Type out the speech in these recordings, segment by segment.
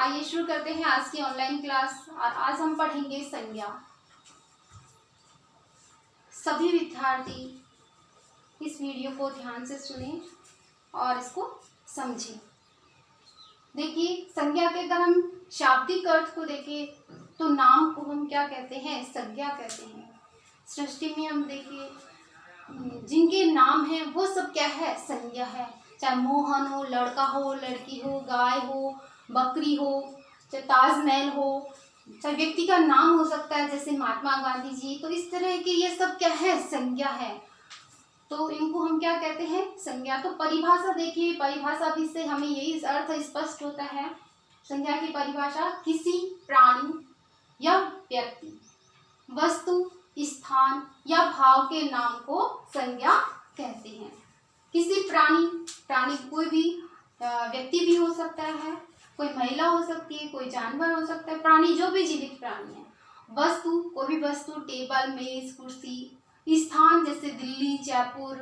आइए शुरू करते हैं आज की ऑनलाइन क्लास। और आज हम पढ़ेंगे संज्ञा। सभी विद्यार्थी इस वीडियो को ध्यान से सुनें और इसको समझें। देखिए, संज्ञा के अगर हम शाब्दिक अर्थ को देखें तो नाम को हम क्या कहते हैं? संज्ञा कहते हैं। सृष्टि में हम देखिए जिनके नाम हैं वो सब क्या है? संज्ञा है। चाहे मोहन हो, लड़का हो, लड़की हो, गाय हो, बकरी हो, चाहे ताजमहल हो, चाहे व्यक्ति का नाम हो सकता है जैसे महात्मा गांधी जी। तो इस तरह के ये सब क्या है? संज्ञा है। तो इनको हम क्या कहते हैं? संज्ञा। तो परिभाषा देखिए, परिभाषा भी से हमें यही अर्थ स्पष्ट होता है। संज्ञा की परिभाषा किसी प्राणी या व्यक्ति, वस्तु, स्थान या भाव के नाम को संज्ञा कहते हैं। किसी प्राणी कोई भी व्यक्ति भी हो सकता है, कोई महिला हो सकती है, कोई जानवर हो सकता है, प्राणी जो भी जीवित प्राणी है। वस्तु, कोई भी वस्तु, टेबल, मेज, कुर्सी। स्थान जैसे दिल्ली, जयपुर,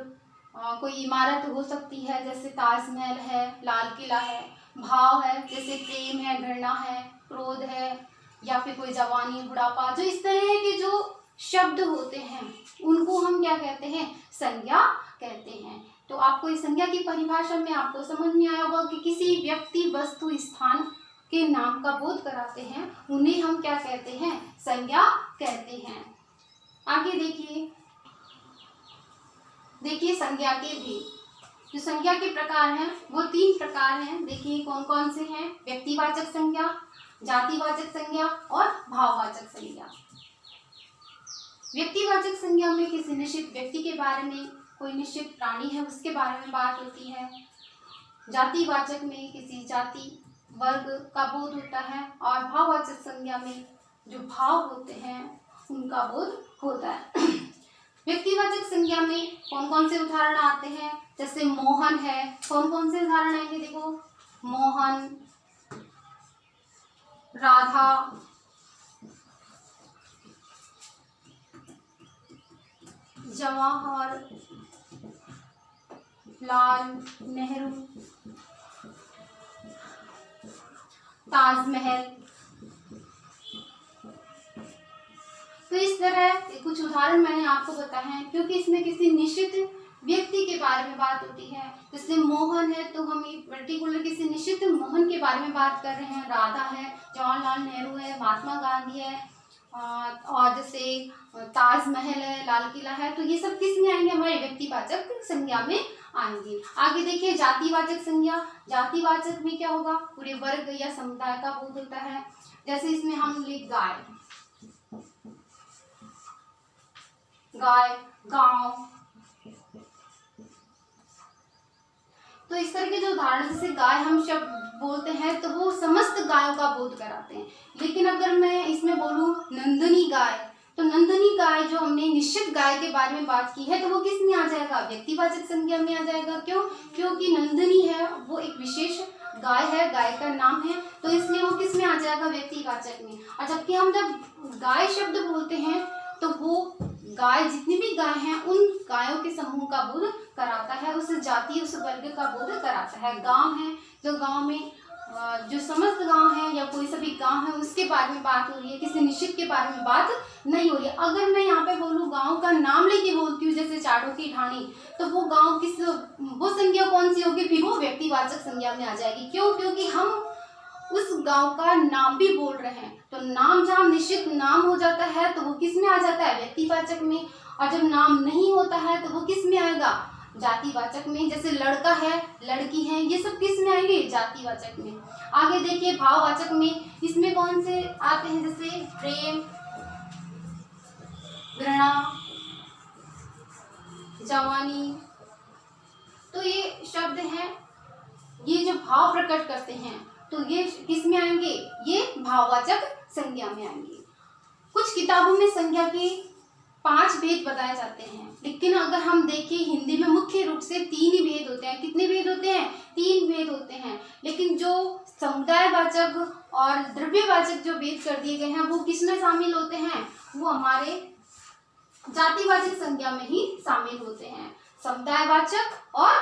कोई इमारत हो सकती है जैसे ताजमहल है, लाल किला है। भाव है जैसे प्रेम है, घृणा है, क्रोध है, या फिर कोई जवानी, बुढ़ापा। जो इस तरह के जो शब्द होते हैं उनको हम क्या कहते हैं? संज्ञा कहते हैं। तो आपको इस संज्ञा की परिभाषा में आपको समझ में आया होगा कि किसी व्यक्ति, वस्तु, स्थान के नाम का बोध कराते हैं उन्हें हम क्या कहते हैं? संज्ञा कहते हैं। आगे देखिए संज्ञा के भी जो संज्ञा के प्रकार हैं वो 3 प्रकार हैं। देखिए कौन कौन से हैं? व्यक्तिवाचक संज्ञा, जातिवाचक संज्ञा और भाववाचक संज्ञा। व्यक्तिवाचक संज्ञा में किसी निश्चित व्यक्ति के बारे में, कोई निश्चित प्राणी है उसके बारे में बात होती है। जातिवाचक में किसी जाति, वर्ग का बोध होता है। और भाववाचक संज्ञा में जो भाव होते हैं उनका बोध होता है। व्यक्तिवाचक संज्ञा में कौन कौन से उदाहरण आते हैं? जैसे मोहन है। कौन कौन से उदाहरण आएंगे? देखो, मोहन, राधा, जवाहर लाल नेहरू, ताजमहल। तो इस तरह कुछ उदाहरण मैंने आपको बताए हैं क्योंकि इसमें किसी निश्चित व्यक्ति के बारे में बात होती है। जैसे मोहन है तो हम पर्टिकुलर किसी निश्चित मोहन के बारे में बात कर रहे हैं। राधा है, जवाहरलाल नेहरू है, महात्मा गांधी है, और जैसे ताजमहल है, लाल किला है। तो ये सब किस में आएंगे? हमारे व्यक्तिवाचक संज्ञा में आएंगे। आगे देखिए जातिवाचक संज्ञा। जातिवाचक में क्या होगा? पूरे वर्ग या समुदाय का बोध होता है। जैसे इसमें हम लिख गाय, गांव। तो इस तरह के जो उदाहरण, जैसे गाय हम शब्द बोलते हैं तो वो समस्त गायों का बोध कराते हैं। लेकिन अगर मैं इसमें बोलूं नंदनी गाय, तो नंदनी गाय जो हमने निश्चित गाय के बारे में बात की है तो वो किस में आ जाएगा? व्यक्तिवाचक संज्ञा में आ जाएगा। क्यों? क्योंकि नंदनी है वो एक विशेष गाय है, गाय का नाम है, तो इसलिए वो किस में आ जाएगा? व्यक्तिवाचक में। और जबकि हम जब गाय शब्द बोलते हैं तो वो गाय, जितनी भी गाय हैं उन गायों के समूह का बोध कराता है, उस जाति, उस वर्ग का बोध कराता है। गांव है, जो गांव में जो समस्त गांव है या कोई सभी गांव है उसके बारे में बात हो रही है, किसी निश्चित के बारे में बात नहीं हो रही है। अगर मैं यहाँ पे बोलूँ गांव का नाम लेके बोलती हूँ जैसे चाड़ों की ढाणी, तो वो गांव वो संज्ञा कौन सी होगी? फिर वो व्यक्तिवाचक संज्ञा में आ जाएगी। क्यों? क्योंकि हम उस गांव का नाम भी बोल रहे हैं। तो नाम जहाँ निश्चित नाम हो जाता है तो वो किस में आ जाता है? व्यक्तिवाचक में। और जब नाम नहीं होता है तो वो किस में आएगा? जातिवाचक में। जैसे लड़का है, लड़की है, ये सब किस में आएंगे? जातिवाचक में। आगे देखिए भाववाचक में, इसमें कौन से आते हैं? जैसे प्रेम, घृणा, जवानी। तो ये शब्द हैं, ये जो भाव प्रकट करते हैं तो ये किस में आएंगे? ये भाववाचक संज्ञा में आएंगे। कुछ किताबों में संज्ञा के 5 भेद बताए जाते हैं, लेकिन अगर हम देखें हिंदी में मुख्य रूप से 3 ही भेद होते हैं। कितने भेद होते हैं? 3 भेद होते हैं। लेकिन जो समुदायवाचक और द्रव्यवाचक जो भेद कर दिए गए हैं वो किसमें शामिल होते हैं? वो हमारे जातिवाचक संज्ञा में ही शामिल होते हैं। समुदायवाचक और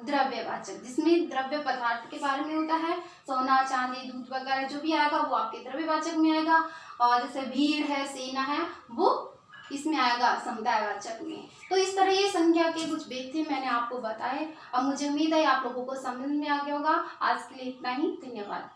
द्रव्यवाचक, जिसमें द्रव्य पदार्थ के बारे में होता है, सोना चांदी दूध वगैरह जो भी आएगा वो आपके द्रव्यवाचक में आएगा। और जैसे भीड़ है, सेना है, वो इसमें आएगा समुदायवाचक में। तो इस तरह ये संज्ञा के कुछ भेद थे, मैंने आपको बताए। अब मुझे उम्मीद है आप लोगों को समझ में आ गया होगा। आज के लिए इतना ही, धन्यवाद।